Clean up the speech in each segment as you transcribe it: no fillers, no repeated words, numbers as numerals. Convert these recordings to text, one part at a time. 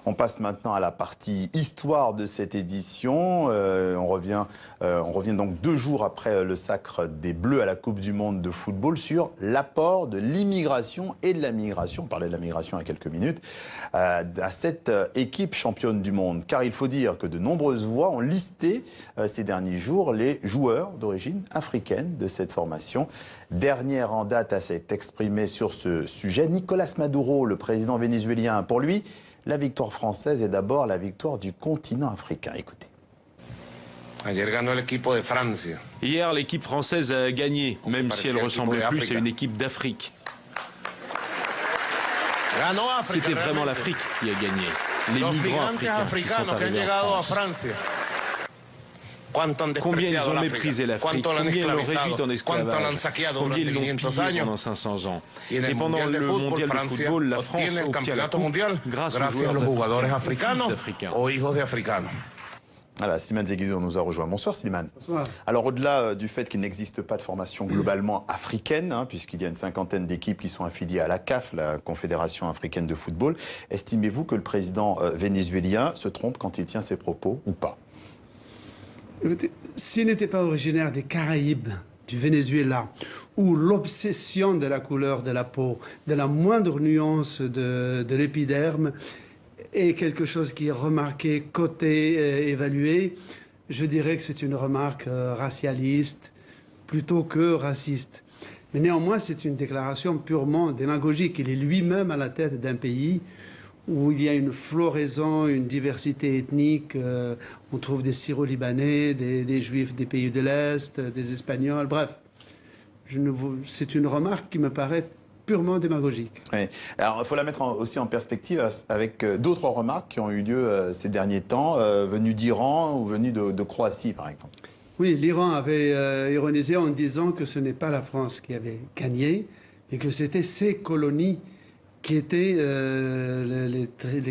On passe maintenant à la partie histoire de cette édition. On revient donc 2 jours après le sacre des Bleus à la Coupe du Monde de football sur l'apport de l'immigration et de la migration. On parlait de la migration il y a quelques minutes, à cette équipe championne du monde. Car il faut dire que de nombreuses voix ont listé ces derniers jours les joueurs d'origine africaine de cette formation. Dernière en date à s'être exprimé sur ce sujet, Nicolás Maduro, le président vénézuélien. Pour lui, la victoire française est d'abord la victoire du continent africain. Écoutez. Hier, l'équipe française a gagné, même si elle ressemblait plus à une équipe d'Afrique. C'était vraiment l'Afrique qui a gagné. Les migrants africains qui sont arrivés en France. Combien ils ont méprisé l'Afrique, combien ils l'ont réduite en esclavage, combien ils l'ont pillée pendant 500 ans. Et pendant le mondial de football, la France obtient la coupe grâce aux joueurs africains. Voilà, Slimane Zeguidou nous a rejoint. Bonsoir Slimane. Bonsoir. Alors au-delà du fait qu'il n'existe pas de formation globalement africaine, puisqu'il y a une 50aine d'équipes qui sont affiliées à la CAF, la Confédération africaine de football, estimez-vous que le président vénézuélien se trompe quand il tient ses propos ou pas? S'il n'était pas originaire des Caraïbes, du Venezuela, où l'obsession de la couleur de la peau, de la moindre nuance de l'épiderme, est quelque chose qui est remarqué, coté, évalué, je dirais que c'est une remarque racialiste plutôt que raciste. Mais néanmoins, c'est une déclaration purement démagogique. Il est lui-même à la tête d'un pays où il y a une floraison, une diversité ethnique. On trouve des Syro-Libanais, des Juifs des pays de l'Est, des Espagnols, bref. C'est une remarque qui me paraît purement démagogique. Oui. Alors, il faut la mettre aussi en perspective avec d'autres remarques qui ont eu lieu ces derniers temps, venues d'Iran ou venues de Croatie, par exemple. Oui, l'Iran avait ironisé en disant que ce n'est pas la France qui avait gagné, mais que c'était ses colonies qui étaient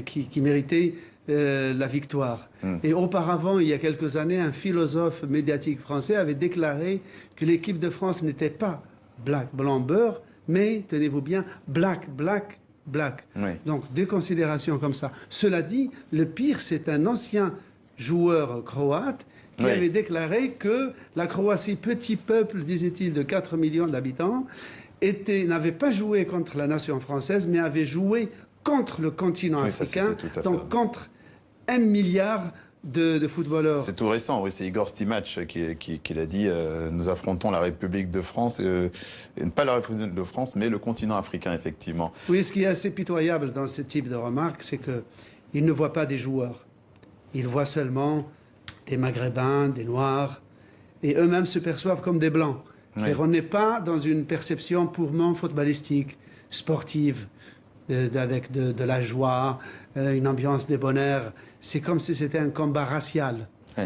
qui méritaient la victoire. Et auparavant, il y a quelques années, un philosophe médiatique français avait déclaré que l'équipe de France n'était pas black, blanc, beurre, mais, tenez-vous bien, black, black, black. Oui. Donc, des considérations comme ça. Cela dit, le pire, c'est un ancien joueur croate qui avait déclaré que la Croatie, petit peuple, disait-il, de 4 millions d'habitants, n'avait pas joué contre la nation française, mais avait joué contre le continent africain, donc contre 1 milliard de footballeurs. C'est tout récent, oui, c'est Igor Stimac qui l'a dit. Nous affrontons la République de France, pas la République de France, mais le continent africain, effectivement. Oui, ce qui est assez pitoyable dans ce type de remarques, c'est qu'il ne voit pas des joueurs. Il voit seulement des Maghrébins, des Noirs, et eux-mêmes se perçoivent comme des Blancs. C'est-à-dire on n'est pas dans une perception purement footballistique, sportive, avec de la joie, une ambiance débonnaire. C'est comme si c'était un combat racial. Oui.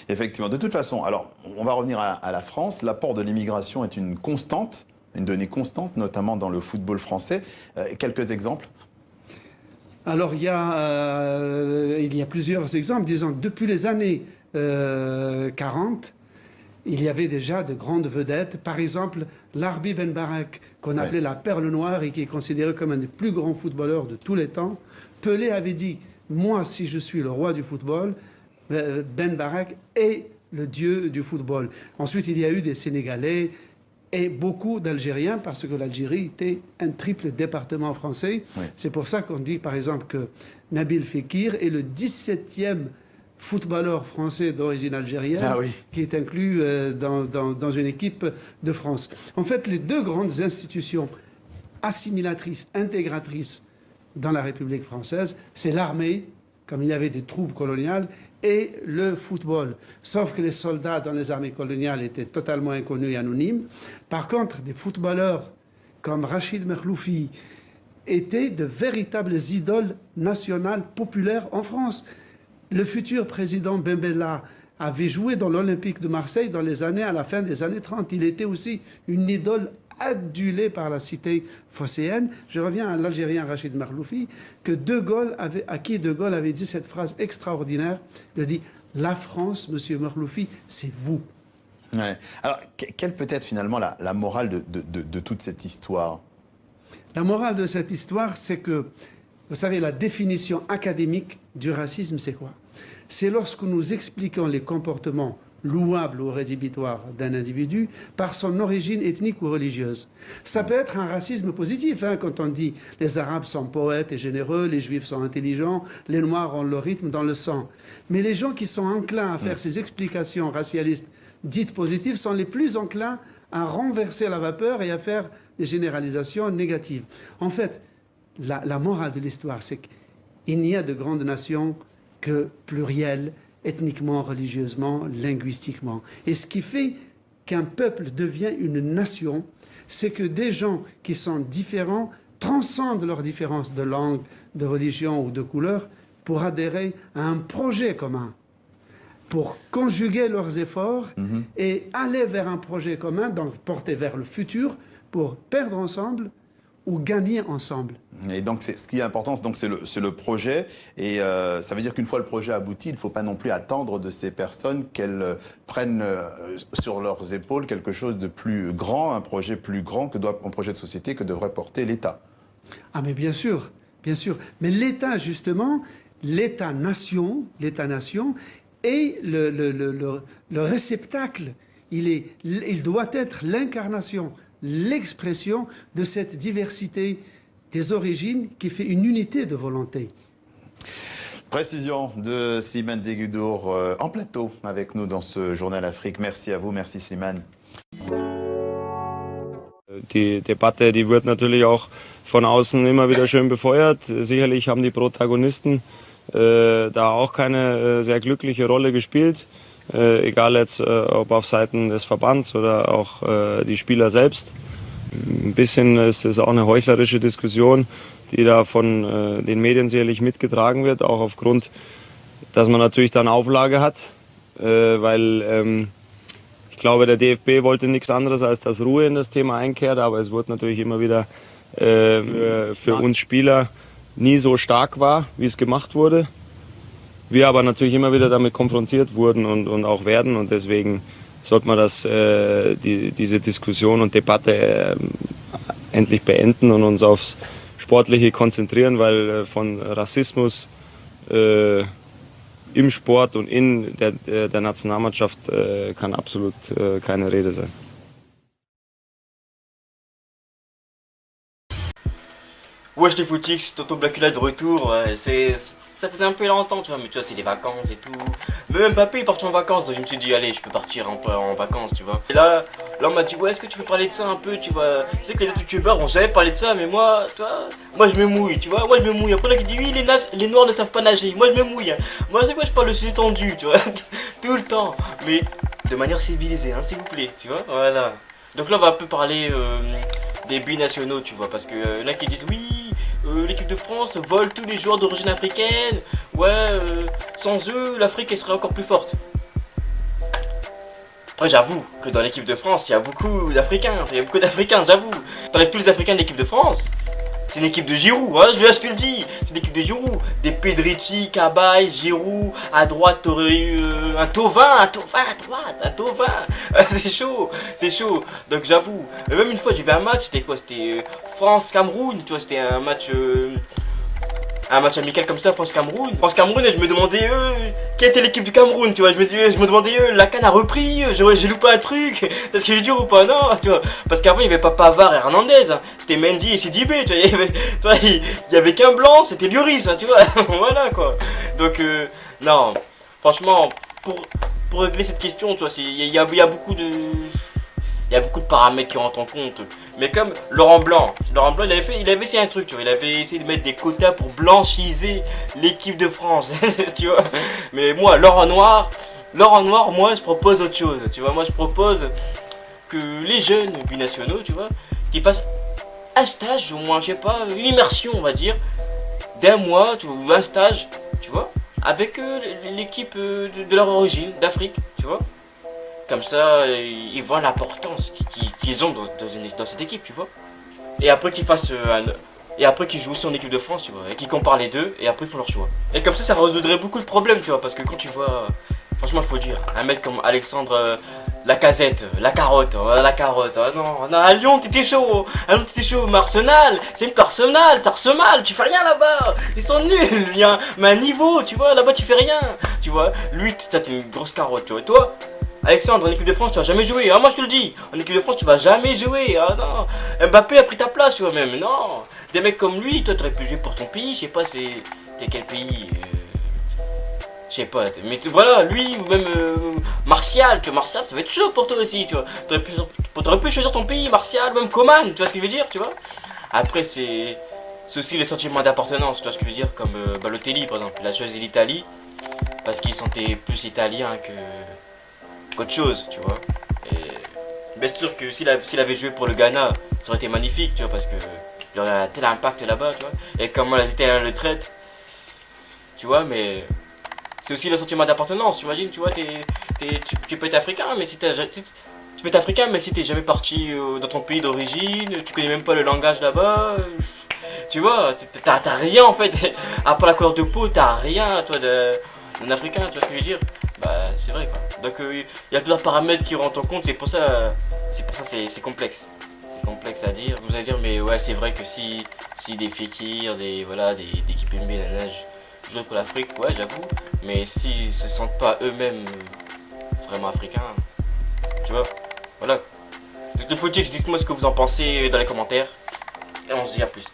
Effectivement. De toute façon, alors, on va revenir à la France. L'apport de l'immigration est une constante, une donnée constante, notamment dans le football français. Quelques exemples? Alors, il y a plusieurs exemples. Disons, depuis les années 40, il y avait déjà de grandes vedettes. Par exemple, Larbi Ben Barak, qu'on appelait la perle noire et qui est considéré comme un des plus grands footballeurs de tous les temps. Pelé avait dit, moi, si je suis le roi du football, Ben Barak est le dieu du football. Ensuite, il y a eu des Sénégalais et beaucoup d'Algériens, parce que l'Algérie était un triple département français. Oui. C'est pour ça qu'on dit, par exemple, que Nabil Fekir est le 17e footballeur français d'origine algérienne, qui est inclus dans une équipe de France. En fait, les deux grandes institutions assimilatrices, intégratrices dans la République française, c'est l'armée, comme il y avait des troupes coloniales, et le football. Sauf que les soldats dans les armées coloniales étaient totalement inconnus et anonymes. Par contre, des footballeurs comme Rachid Merloufi étaient de véritables idoles nationales populaires en France. Le futur président Bembella avait joué dans l'Olympique de Marseille à la fin des années 30. Il était aussi une idole adulée par la cité phocéenne. Je reviens à l'Algérien Rachid Merloufi, à qui De Gaulle avait dit cette phrase extraordinaire. Il a dit « La France, monsieur Merloufi, c'est vous ». Ouais. Alors, quelle peut être finalement la morale de toute cette histoire? La morale de cette histoire, c'est que Vous savez, la définition académique du racisme, c'est quoi? C'est lorsque nous expliquons les comportements louables ou rédhibitoires d'un individu par son origine ethnique ou religieuse. Ça peut être un racisme positif, hein, quand on dit les Arabes sont poètes et généreux, les Juifs sont intelligents, les Noirs ont le rythme dans le sang. Mais les gens qui sont enclins à faire ces explications racialistes dites positives sont les plus enclins à renverser la vapeur et à faire des généralisations négatives. En fait, la morale de l'histoire, c'est qu'il n'y a de grandes nations que plurielles, ethniquement, religieusement, linguistiquement. Et ce qui fait qu'un peuple devient une nation, c'est que des gens qui sont différents transcendent leurs différences de langue, de religion ou de couleur pour adhérer à un projet commun, pour conjuguer leurs efforts et aller vers un projet commun, donc porter vers le futur, pour perdre ensemble ou gagner ensemble. Et donc, ce qui est important, c'est le projet. Et ça veut dire qu'une fois le projet abouti, il ne faut pas non plus attendre de ces personnes qu'elles prennent sur leurs épaules quelque chose de plus grand, un projet plus grand, un projet de société que devrait porter l'État. Ah mais bien sûr, bien sûr. Mais l'État, justement, l'État-nation est le réceptacle. Il doit être l'incarnation, l'expression de cette diversité des origines qui fait une unité de volonté. Précision de Slimane Zegudour en plateau avec nous dans ce Journal Afrique. Merci à vous, merci Slimane. Die Debatte, die wird natürlich auch von außen immer wieder schön befeuert. Sicherlich haben die Protagonisten da auch keine sehr glückliche Rolle gespielt. Egal jetzt ob auf Seiten des Verbands oder auch die Spieler selbst. Ein bisschen ist es auch eine heuchlerische Diskussion, die da von den Medien sicherlich mitgetragen wird, auch aufgrund, dass man natürlich dann Auflage hat, weil ich glaube, der DFB wollte nichts anderes, als dass Ruhe in das Thema einkehrt, aber es wurde natürlich immer wieder für uns Spieler nie so stark war, wie es gemacht wurde. Wir aber natürlich immer wieder damit konfrontiert wurden und auch werden und deswegen sollte man diese Diskussion und Debatte endlich beenden und uns aufs Sportliche konzentrieren, weil von Rassismus im Sport und in der Nationalmannschaft kann absolut keine Rede sein. Wesh les footix, Tonton Blackula de retour, ça faisait un peu longtemps, tu vois, mais tu vois, c'est les vacances et tout. Mais même Papé il part en vacances, donc je me suis dit, allez, je peux partir un peu en vacances, tu vois. Et là on m'a dit, ouais, est-ce que tu peux parler de ça un peu, tu vois. Tu sais que les autres youtubeurs ont jamais parlé de ça, mais moi, toi, moi je me mouille, tu vois, moi je me mouille. Après là qui dit, oui, les noirs ne savent pas nager, moi je me mouille. Moi c'est quoi, je parle le sujet tendu, tu vois, tout le temps. Mais de manière civilisée, hein, s'il vous plaît, tu vois, voilà. Donc là on va un peu parler des binationaux, tu vois, parce que là qui disent, oui, l'équipe de France vole tous les joueurs d'origine africaine. Ouais, sans eux, l'Afrique elle serait encore plus forte. Après, j'avoue que dans l'équipe de France, il y a beaucoup d'Africains. J'avoue. T'enlèves tous les Africains de l'équipe de France. C'est une équipe de Giroud, hein, je te le dis. C'est une équipe de Giroud. Des Pedrici, Cabaye, Giroud. À droite, t'aurais eu un Thauvin à droite, un Thauvin. C'est chaud. Donc j'avoue. Même une fois, j'ai vu un match, c'était quoi? C'était France-Cameroun, tu vois, c'était un match amical comme ça, France-Cameroun. Et je me demandais, quelle était l'équipe du Cameroun, tu vois. Je me demandais, la CAN a repris, j'ai loupé un truc. Est-ce que j'ai dur ou pas? Non, tu vois. Parce qu'avant, il n'y avait pas Pavard et Hernandez. Hein. C'était Mendy et Sidibé, tu vois. Il y avait qu'un blanc, c'était Lloris, hein, tu vois. Voilà, quoi. Donc, non. Franchement, pour régler cette question, tu vois, il y a beaucoup de... Il y a beaucoup de paramètres qui rentrent en compte. Mais comme Laurent Blanc, il avait essayé un truc, tu vois. Il avait essayé de mettre des quotas pour blanchiser l'équipe de France, tu vois. Mais moi, Laurent Noir, moi, je propose autre chose, tu vois. Moi, je propose que les jeunes binationaux, tu vois, qu'ils fassent un stage, au moins, je sais pas, une immersion, on va dire, d'un mois, tu vois, ou un stage, tu vois, avec l'équipe de leur origine, d'Afrique, tu vois. Comme ça, ils voient l'importance qu'ils ont dans cette équipe, tu vois. Et après qu'ils jouent aussi en équipe de France, tu vois. Et qu'ils comparent les deux, et après ils font leur choix. Et comme ça résoudrait beaucoup de problèmes, tu vois. Parce que quand tu vois, franchement, il faut dire, un mec comme Alexandre La casette, la carotte, la carotte, oh non, non, à Lyon t'étais chaud, mais Arsenal, c'est une Arsenal, ça Arsenal, tu fais rien là-bas, ils sont nuls, il y a un niveau, tu vois, là-bas tu fais rien, tu vois, lui t'es une grosse carotte, tu vois, et toi, Alexandre, en équipe de France tu vas jamais jouer, ah moi je te le dis, en équipe de France tu vas jamais jouer, ah non, Mbappé a pris ta place, tu vois même, non, des mecs comme lui, toi t'aurais pu jouer pour ton pays, je sais pas c'est quel pays, je sais pas, mais voilà, lui ou même Martial, tu vois, Martial ça va être chaud pour toi aussi, tu vois. T'aurais pu choisir ton pays, Martial, même Coman, tu vois ce que je veux dire, tu vois. Après c'est aussi le sentiment d'appartenance, tu vois ce que je veux dire, comme Balotelli par exemple, il a choisi l'Italie parce qu'il sentait plus italien qu'autre chose, tu vois. Et bien sûr que s'il avait joué pour le Ghana, ça aurait été magnifique, tu vois, parce que il aurait tel impact là-bas, tu vois. Et comment les Italiens le traitent, tu vois, mais c'est aussi le sentiment d'appartenance, tu imagines, tu vois, tu peux être africain, mais si tu peux être africain, mais si t'es jamais parti dans ton pays d'origine, tu connais même pas le langage là-bas, tu vois, t'as rien en fait, à part la couleur de peau, t'as rien, toi, d'un africain, tu vois ce que je veux dire. Bah, c'est vrai, quoi. Donc, il y a plusieurs paramètres qui rentrent en compte, et pour ça, c'est complexe. C'est complexe à dire. Vous allez dire, mais ouais, c'est vrai que si des Fekir, des Kimpembe, la nage, jouent pour l'Afrique, ouais, j'avoue, mais s'ils se sentent pas eux-mêmes vraiment africains, tu vois, voilà. Donc le politique, dites-moi ce que vous en pensez dans les commentaires, et on se dit à plus.